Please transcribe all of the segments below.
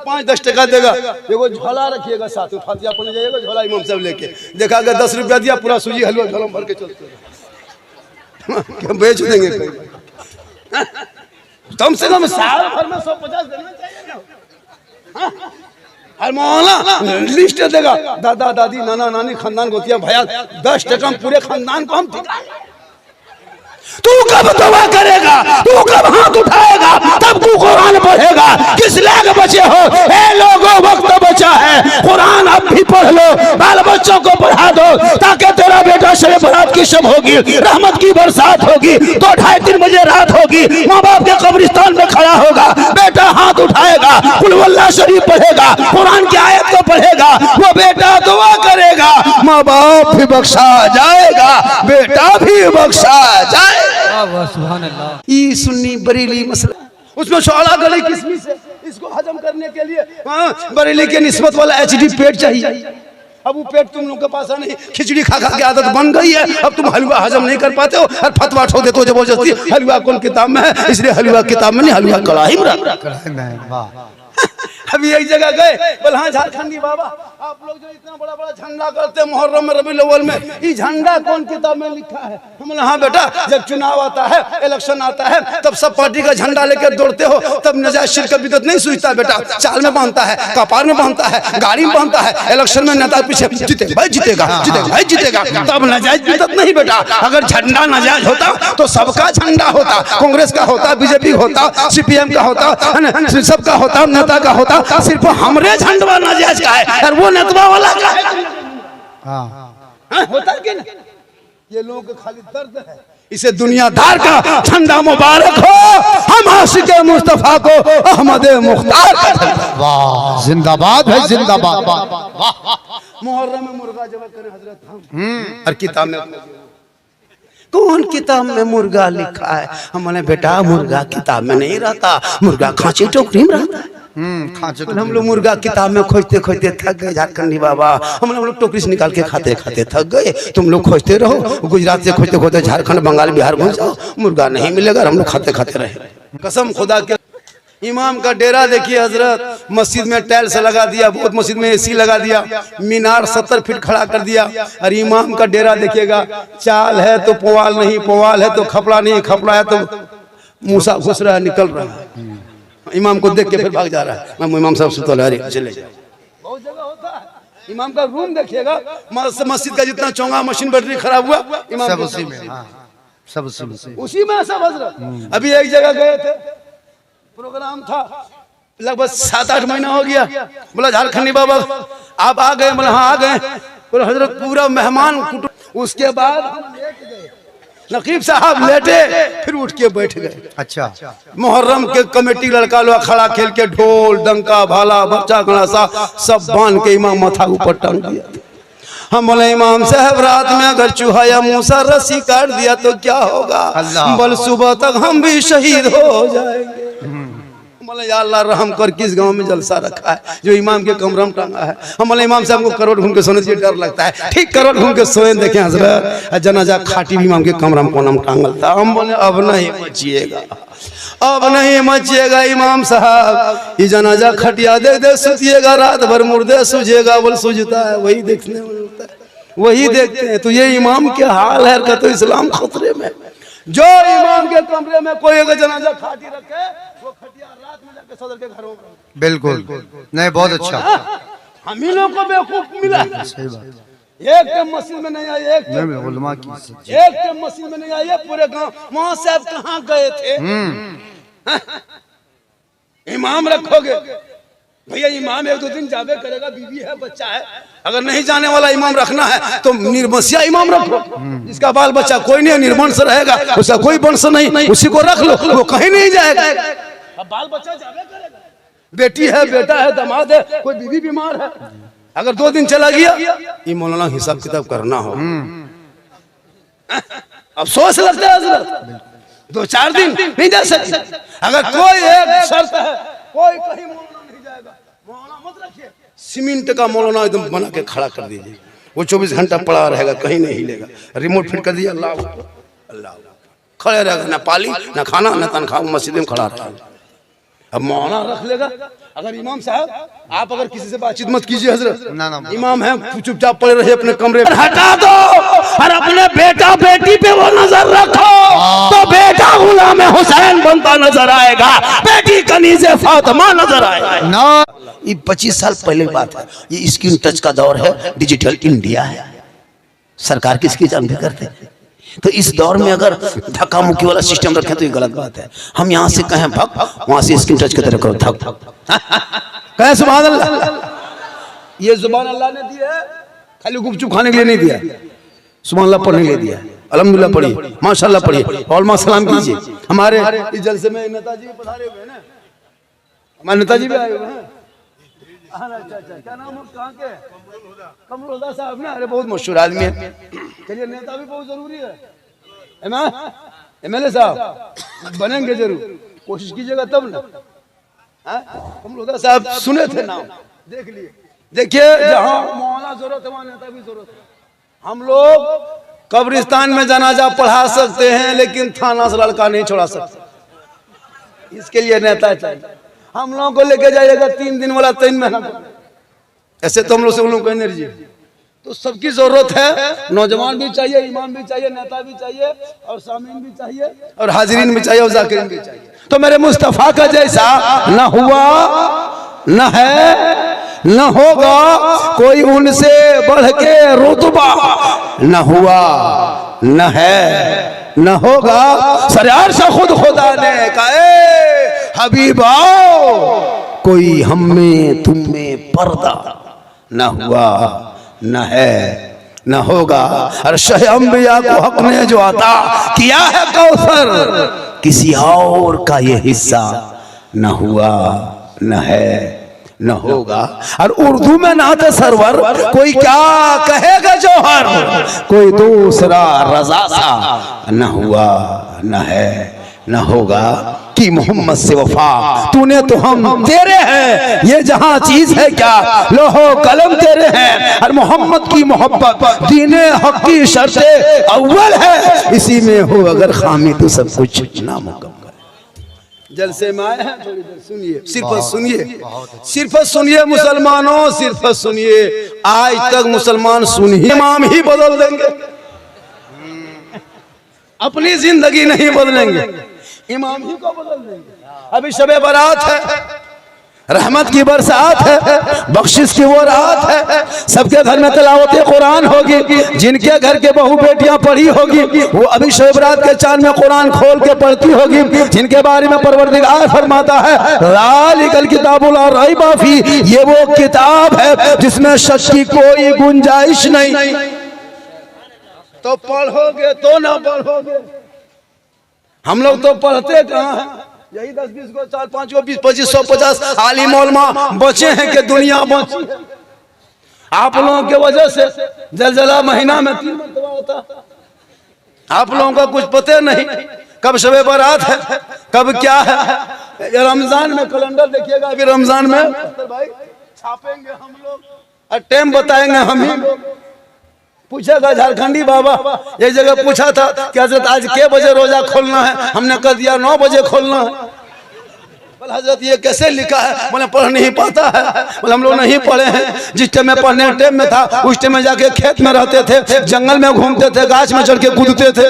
5-10 टका देगा, एगो झोला रखिएगा साथ में, फातिया पढ़ने जाइएगा, झोला इमाम साहब लेके देखा गया 10 रुपया दिया, पूरा सूजी हलवा झोला भर के चलते बेच देंगे कहीं। कम से कम साल भर में 150 देना चाहिए ना। हर मोहल्ला लिस्ट देगा, दादा दादी नाना नानी खानदान गोतिया भैया 10 टका में पूरे खानदान को हम ठिका। तू कब तौबा करेगा, तू कब हाथ उठाएगा, तब तू कुरान पढ़ेगा। किस लायक बचे हो ए लोगों, वक्त बचा है, कुरान अब भी पढ़ लो, बाल बच्चों को पढ़ा दो, ताकि तेरा बेटा शब बरात की शब होगी, रहमत की बरसात होगी, 2-2:30 बजे रात होगी, माँ बाप के कब्रिस्तान में खड़ा होगा, बेटा हाथ उठाएगा, कुल वल्लाह शरीफ पढ़ेगा, कुरान की आयत को पढ़ेगा, वो बेटा दुआ करेगा, माँ बाप भी बख्शा जाएगा, बेटा भी बख्शा जाएगा। ये सुन्नी बरेली मसला, उसमें शौला गली किसमिस है, इसको हजम करने के लिए बरेली के निस्बत वाला HD पेट चाहिए। अब वो पेट तुम लोग के पास नहीं, खिचड़ी खा खा के आदत बन गई है, अब तुम हलवा हजम नहीं कर पाते हो और फतवा ठोक देते हो जबरदस्ती। हलवा कौन किताब में है, इसलिए हलवा किताब में नहीं, हलवा कड़ाही में। अभी एक जगह गए, बोले हाँ झारखंडी बाबा, आप लोग जो इतना बड़ा बड़ा झंडा करते हैं मुहर्रम में, रबीउल अव्वल में, ये झंडा कौन किताब में लिखा है? हम बोले हाँ बेटा, जब चुनाव आता है, इलेक्शन आता है, तब सब पार्टी का झंडा लेकर दौड़ते हो, तब नजायज शिरक बिदअत नहीं सूझता बेटा, चाल में बांधता है, कपार में बांधता है, गाड़ी में बांधता है, इलेक्शन में नेता पीछे जीते भाई जीतेगा, जीतेगा भाई जीतेगा, तब नजायज बिदअत नहीं बेटा। अगर झंडा नजायज होता तो सबका झंडा होता, कांग्रेस का होता, बीजेपी होता, CPM का होता, सबका होता, नेता का होता, सिर्फ हमरे झंडवा नाजायज का है और वो नेतवा वाला का है। होता है कि नहीं? ये लोगों को खाली दर्द है। इसे दुनियादार का झंडा मुबारक हो, हम आशिक़े मुस्तफा को अहमद मुख्तार का झंडा। वाह, जिंदाबाद है, जिंदाबाद। मुहर्रम में मुर्गा जब करें हजरत हम, और किताब में कौन किताब में मुर्गा लिखा है? हमने बेटा मुर्गा किताब में नहीं रहता, मुर्गा खांची टोकरी में रहता है। हम लोग मुर्गा किताब में खोजते खोजते थक गए झारखंडी बाबा, हम लोग टोकरी से निकाल के खाते खाते थक गए। तुम लोग खोजते रहो, गुजरात से खोजते खोजते झारखंड बंगाल बिहार घुस जाओ, मुर्गा नहीं मिलेगा, हम लोग खाते खाते रहे। कसम खुदा के, इमाम का डेरा देखिए हजरत, मस्जिद में टाइल्स लगा दिया, बहुत मस्जिद में AC लगा दिया, मीनार 70 फीट खड़ा कर दिया, और इमाम का डेरा देखिएगा, चाल है तो पवाल नहीं, पवाल है तो खपड़ा नहीं, खपड़ा है तो मूसा घुस रहा है, निकल रहा है। इमाम को देख के फिर भाग जा रहा है, इमाम साहब सुतल है, चले जाओ। बहुत जगह होता है। इमाम का रूम देखिएगा, मस्जिद का जितना चौंगा मशीन बैटरी खराब हुआ, इमाम सब उसी में, सब उसी में सब हजरत। अभी एक जगह गए थे, प्रोग्राम था, लगभग 7-8 महीना हो गया, बोला झारखंडी बाबा आप आ गए? बोला हाँ आ गए। बोला हजरत पूरा मेहमान कुटुंब। उसके बाद हम लेट गए, नकीब साहब लेटे, फिर उठ के बैठ गए। अच्छा, मुहर्रम के कमेटी लड़का लोग खड़ा खेल के ढोल डंका भाला बच्चा गणासा सब बांध के इमाम माथा ऊपर टांग दिया। हम बोले इमाम साहब रात में अगर चूहा या मूसा रस्सी काट दिया तो क्या होगा? बोल सुबह तक हम भी शहीद हो जाएंगे। बोले या अल्लाह रहम कर, किस गांव में जलसा रखा है जो इमाम के कमरा में टांगा है? हम बोले इमाम साहब को करोड़ घूम के सोने से डर लगता है, ठीक करोड़ घूम के सोए देखे हजरत, जनाजा खाटी भी इमाम के कमरा में कोना में टांगल था। हम बोले अब नहीं बचिएगा, अब नहीं मचिएगा इमाम साहब, ये जनाजा खटिया दे दे सुतिएगा, रात भर मुर्दे सूझेगा। बोल सूझता है, वही देखने में मिलता है, वही देखते हैं। तो ये इमाम के हाल है, कहते इस्लाम खतरे में। जो इमाम के कमरे में कोई अगर जनाजा खाटी रखे, वो खटिया रात में जाके सदर के घरों में। बिल्कुल नहीं, बहुत अच्छा। हम ही लोग को बेवकूफ मिला। सही बात। एक मस्जिद में नहीं आई, एक मस्जिद में नहीं आई है, पूरे गांव। वहां से आप कहाँ गए थे? इमाम रखोगे भैया, इमाम 1-2 दिन जावे करेगा, बीवी है बच्चा है। अगर नहीं जाने वाला इमाम रखना है तो निर्वंशिया इमाम रखो, जिसका बाल बच्चा कोई नहीं निर्वंश रहेगा, उसका कोई वंश नहीं, उसी को रख लो, वो कहीं नहीं जाएगा। अब बाल बच्चा जावे करेगा, बेटी है बेटा है दामाद है, कोई बीवी बीमार है, अगर 2 दिन चला गया, ये मौलाना हिसाब किताब करना हो। अफसोस लगता है हजरत, 2-4 दिन नहीं जा सकते। अगर कोई एक शर्त है, कोई कहीं मौलाना नहीं जाएगा, मौलाना मत रखिए, सीमेंट का मौलाना एकदम बना के खड़ा कर दीजिए, वो 24 घंटा पड़ा रहेगा, कहीं नहीं हिलेगा। रिमोट फिट कर दिया, अल्लाह अल्लाह, खड़े रहेगा, ना पाली ना खाना ना तनख्वाह, मस्जिद में खड़ा रहेगा। अब मौना रख लेगा। अगर इमाम साहब आप अगर किसी से बातचीत मत कीजिए हजरत, ना। इमाम है चुपचाप पड़े रहिए अपने कमरे में, हटा दो और अपने बेटा बेटी पे वो नजर रखो तो बेटा गुलाम हुसैन बनता नजर आएगा, बेटी कनीज़े फातिमा नजर आएगा ना। ये 25 साल पहले की बात है। ये स्क्रीन टच का दौर है, डिजिटल इंडिया है, सरकार किसकी जान भी करते हैं। तो इस दौर में अगर धक्का मुक्की वाला सिस्टम रखें तो ये गलत बात है। हम यहाँ से कहें भग, वहां से स्क्रीन टच की तरह करो थक कहें सुभान अल्लाह। ये जुबान अल्लाह ने दी है, खाली गुपचुप खाने के लिए नहीं दिया, सुभान अल्लाह पढ़ने के लिए दिया है। अल्हम्दुलिल्लाह पढ़िए, माशाल्लाह पढ़िए और मां सलाम कीजिए। हमारे इस जलसे में नेताजी पधारे हुए हैं ना, हमारे नेताजी भी आए हुए हैं। अच्छा, क्या नाम है, कहाँ के? कमरुल साहब ना, अरे बहुत मशहूर आदमी है। चलिए, नेता भी बहुत जरूरी है। MLA साहब बनेंगे जरूर, कोशिश कीजिएगा तब ना। कमरुल साहब सुने थे नाम, देख लिए। देखिए, जहाँ मौलाना जरूरत है वहाँ नेता भी जरूरत है। हम लोग कब्रिस्तान में जनाजा पढ़ा सकते हैं लेकिन थाना से लड़का नहीं छोड़ा सकते, इसके लिए नेता चाहिए। हम लोगों को लेके जाइएगा 3 दिन वाला 3 महीना, ऐसे तो हम लोग से उन लोगों को एनर्जी। तो सबकी जरूरत है, नौजवान भी चाहिए, इमाम भी चाहिए, नेता भी चाहिए और सामीन भी चाहिए और हाजिरीन भी चाहिए और जाकिरीन भी चाहिए। तो मेरे मुस्तफा का जैसा न हुआ न है न होगा कोई उनसे बढ़ के रुतबा, न हुआ न है न होगा। सरयार से खुद खुदा ने कहा हबीबाओ कोई हम में तुम में पर्दा, न हुआ न है न होगा। और शह अंबिया को हक ने जो अता किया है कौसर, किसी और का ये हिस्सा न हुआ न है न होगा। और उर्दू में नाते सरवर कोई क्या कहेगा जौहर, कोई दूसरा रजा सा, न हुआ न है न होगा। कि मोहम्मद से वफा तूने तो हम तेरे हैं, ये जहां चीज है क्या लोहो कलम तेरे हैं। और मोहम्मद की मोहब्बत दीने हक की शर्ते अव्वल है, इसी में हो अगर खामी तो सब कुछ नामुकम्मल। जलसे में आए हैं, थोड़ी देर सुनिए, सिर्फ सुनिए, सिर्फ सुनिए मुसलमानों, सिर्फ सुनिए। आज तक मुसलमान सुनिए, इमाम ही बदल देंगे, अपनी जिंदगी नहीं बदलेंगे, इमाम ही को बदल देंगे। अभी शबे बारात है, रहमत की बरसात है, बख्शिश की वो रात है, सबके घर में तिलावत कुरान होगी, जिनके घर के बहू बेटियां पढ़ी होगी वो अभी शब बारात के चांद में कुरान खोल के पढ़ती होगी, जिनके बारे में परवरदिगार फरमाता है ज़ालिकल किताबुल ला रैब फी, ये वो किताब है जिसमें शक की कोई गुंजाइश नहीं। तो पढ़ोगे तो ना पढ़ोगे, हम लोग तो पढ़ते कहाँ हैं, यही 10-20 को 4-5 को 20-25 150 आलिम उलमा बचे हैं कि दुनिया बची है। आप लोगों के वजह से जलजला महीना में 3 मरतबा होता, आप लोगों का कुछ पता नहीं कब शबे बारात है कब क्या है। रमजान में कैलेंडर देखिएगा, अभी रमजान में भाई छापेंगे हम लोग और टाइम बताएंगे हम ही लोग। पूछेगा झारखंडी बाबा, एक जगह पूछा था कि हजरत आज के बजे रोजा खोलना है, हमने कह दिया 9 बजे खोलना है। बोले हजरत ये कैसे लिखा है, बोले पढ़ नहीं पाता है। बोले हम लोग नहीं पढ़े हैं, जिस टाइम में पढ़ने टाइम में था उस टाइम में जाके खेत में रहते थे, जंगल में घूमते थे, गाछ में चढ़ के कूदते थे।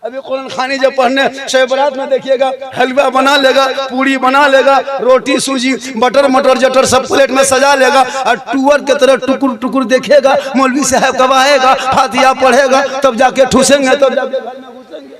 अभी कुरान खानी जब पढ़ने शब बारात में देखिएगा, हलवा बना लेगा, पूरी बना लेगा, रोटी सूजी बटर मटर जटर सब प्लेट में सजा लेगा और टूअर के तरह टुकुर टुकुर देखेगा। मौलवी साहब कब आएगा, फातिहा पढ़ेगा, तब जाके ठूसेंगे, तब जाके घर में घुसेंगे।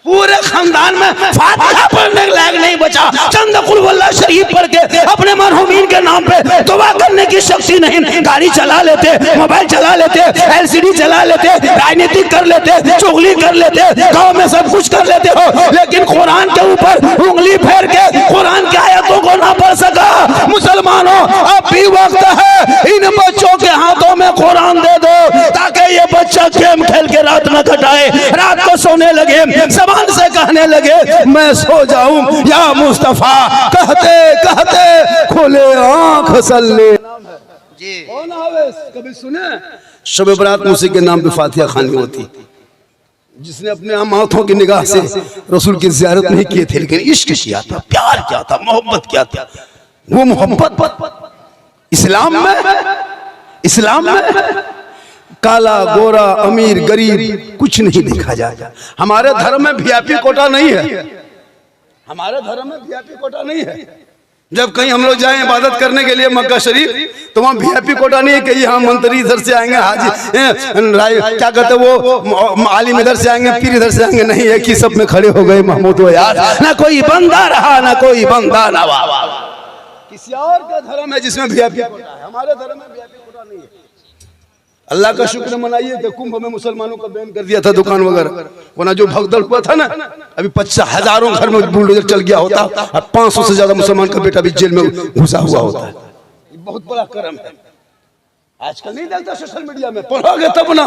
पूरे खानदान में फातिहा पढ़ने लायक नहीं बचा, चंद कुल वल्लाह शरीफ पढ़ के अपने मरहुमीन के नाम पे दुआ करने की शक्ति नहीं। गाड़ी चला लेते, मोबाइल चला लेते, LCD चला लेते, राजनीति कर लेते, चुगली कर लेते, गांव में सब कुछ कर लेते हो, लेकिन कुरान के ऊपर उंगली फेर के कुरान की आयतों को ना पढ़ सका। मुसलमानों अब भी वक्त है, इन बच्चों के हाथों में कुरान दे दो ताकि ये बच्चा गेम खेल के रात में कटाए, रात को सोने लगे से कहने लगे मैं सो जाऊं या मुस्तफा, कहते कहते खोले आंख सल्ले जी। कौन आवेश कभी सुने? शब बारात मुसी के नाम पे फातिहा खानी होती, जिसने अपने आंखों की निगाह से रसूल की ज़ियारत नहीं किए थे, लेकिन इश्क किया था, प्यार किया था, मोहब्बत किया था। वो मोहब्बत इस्लाम में काला गोरा अमीर गरीब कुछ नहीं देखा जाता। हमारे धर्म में वीआईपी कोटा नहीं है, हमारे धर्म में वीआईपी कोटा नहीं है। जब कहीं हम लोग जाएं इबादत करने के लिए मक्का शरीफ, तो वहाँ वीआईपी कोटा नहीं है कि यहाँ मंत्री इधर से आएंगे, हाजी क्या कहते वो आलिम इधर से आएंगे, पीर इधर से आएंगे। नहीं है कि सब में खड़े हो गए महमूद वो यार, ना कोई बंदा रहा ना कोई बंदा नवा। किसी और का धर्म है जिसमें वीआईपी कोटा है, हमारे धर्म में वीआईपी कोटा नहीं है। अल्लाह का शुक्र मनाइए कि कुंभ में मुसलमानों का बैन कर दिया था दुकान वगैरह, वरना जो भगदड़ हुआ था ना, अभी 50,000 घर में बुलडोजर चल गया होता और 500 से ज्यादा मुसलमान का बेटा भी जेल में घुसा हुआ होता है। ये बहुत बड़ा करम है। आजकल नहीं देखता सोशल मीडिया में, पढ़ोगे तब ना।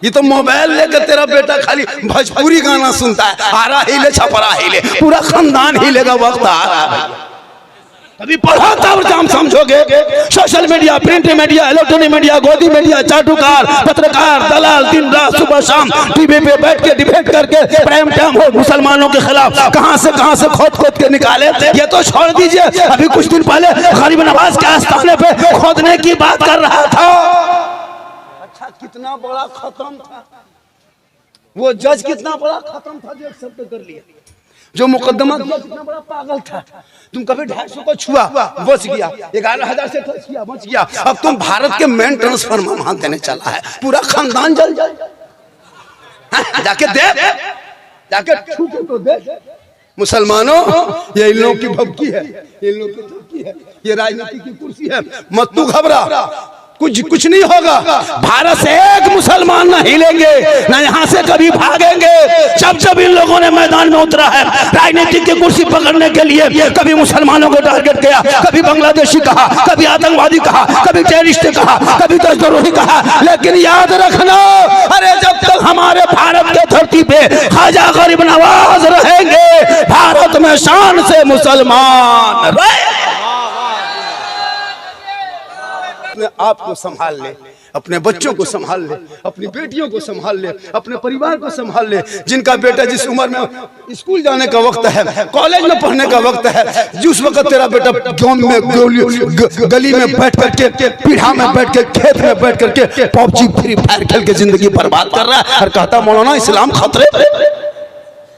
ये तो मोबाइल लेकर तेरा बेटा खाली भोजपुरी गाना सुनता है, आरा हिले छपरा हिले, पूरा खानदान हिलेगा, वक्त आ रहा है। कभी पढ़ो तब हम समझोगे। Social media, print media, electronic media, गोदी मीडिया, चाटुकार, पत्रकार, दलाल दिन रात सुबह शाम टीवी पे बैठ के डिबेट करके प्राइम टाइम हो मुसलमानों के खिलाफ कहां से खोद के निकाले। ये तो छोड़ दीजिए, अभी कुछ दिन पहले गरीब नवाज के आस्थाने पे खोदने की बात कर रहा था। अच्छा, कितना बड़ा खत्म था वो जज, कितना बड़ा खत्म था जो एक्सेप्ट कर लिया। जो मुकदमा कितना बड़ा पागल था। तुम कभी 250 को छुआ, बच गया, 11,000 से टच किया, बच गया। अब तुम भारत के मेन ट्रांसफार्मर वहां देने चला है, पूरा खानदान जल जाए। जाके देख, जाके छू के तो देख। मुसलमानों, ये इन लोगों की भक्ति है, इन लोगों की धमकी है, ये राजनीति की कुर्सी है। मत तू घबरा, कुछ नहीं होगा। भारत से एक मुसलमान न हिलेंगे, न यहाँ से कभी भागेंगे। जब इन लोगों ने मैदान में उतरा है राजनीतिक की कुर्सी पकड़ने के लिए, कभी मुसलमानों को टारगेट किया, कभी बांग्लादेशी कहा, कभी आतंकवादी कहा, कभी टेररिस्ट कहा, कभी देशद्रोही कहा। लेकिन याद रखना, अरे जब तक हमारे भारत के धरती पे ख्वाजा गरीब नवाज रहेंगे, भारत में शान से मुसलमान रहे। अपने आप को संभाल ले, अपने बच्चों को संभाल ले, अपनी बेटियों को संभाल ले, अपने परिवार को संभाल ले। जिनका बेटा जिस उम्र में स्कूल जाने का वक्त है, कॉलेज में पढ़ने का वक्त है, जिस वक्त तेरा बेटा गांव में गली में बैठ करके, पीढ़ा में बैठ के, खेत में बैठ करके पबजी फ्री फायर खेल के जिंदगी बर्बाद कर रहा है और कहता मौलाना इस्लाम खतरे।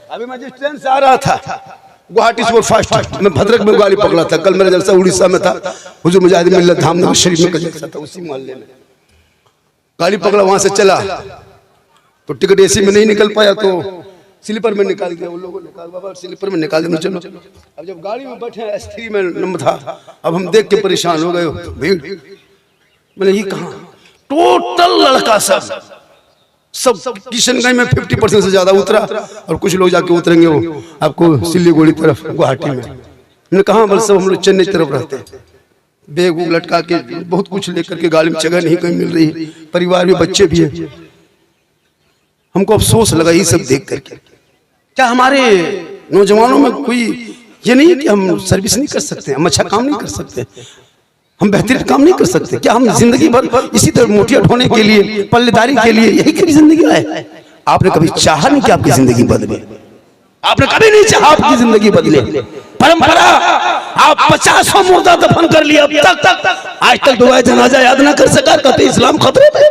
अभी मैं जिस ट्रेन से आ रहा था गुवाहाटी सुपरफास्ट में, भद्रक में गाड़ी पकड़ा था। कल मेरा जलसा उड़ीसा में था, हुजूर मुजाहिद मिल्लत धामनगर शरीफ में जलसा था, उसी मोहल्ले में गाड़ी पकड़ा। वहां से चला तो टिकट एसी में नहीं निकल पाया, तो स्लीपर में निकाल दिया। उन लोगों ने कहा बाबा स्लीपर में निकाल देना, चलो। अब जब गाड़ी में बैठे S3 में नंबर था, अब हम देख के परेशान हो गए। भीड़, मैंने ये कहा टोटल लड़का सब किशनगंज में 50% से ज्यादा उतरा, और कुछ लोग जाके उतरेंगे वो आपको सिलीगुड़ी तरफ, गुवाहाटी में। मैंने कहा बल सब हम लोग चेन्नई तरफ रहते हैं, बैग उग लटका के बहुत कुछ लेकर के, गाड़ी में जगह नहीं कहीं मिल रही, परिवार में बच्चे भी है। हमको अफसोस लगा ये सब देख करके। क्या हमारे नौजवानों में कोई ये नहीं कि हम सर्विस नहीं कर सकते, हम अच्छा काम नहीं कर सकते, हम बेहतरीन काम नहीं कर सकते? क्या हम जिंदगी भर इसी तरह मोटिया ढोने के लिए, पल्लेदारी के लिए यही मेरी जिंदगी है? आपने कभी चाहा नहीं कि आपकी जिंदगी बदले? आपने कभी नहीं चाहा आपकी जिंदगी बदले? परंपरा, आप 50 मुर्दा दफन कर लिया, अब तक आज तक दुआ जनाजा याद ना कर सका, कहते इस्लाम खतरे में।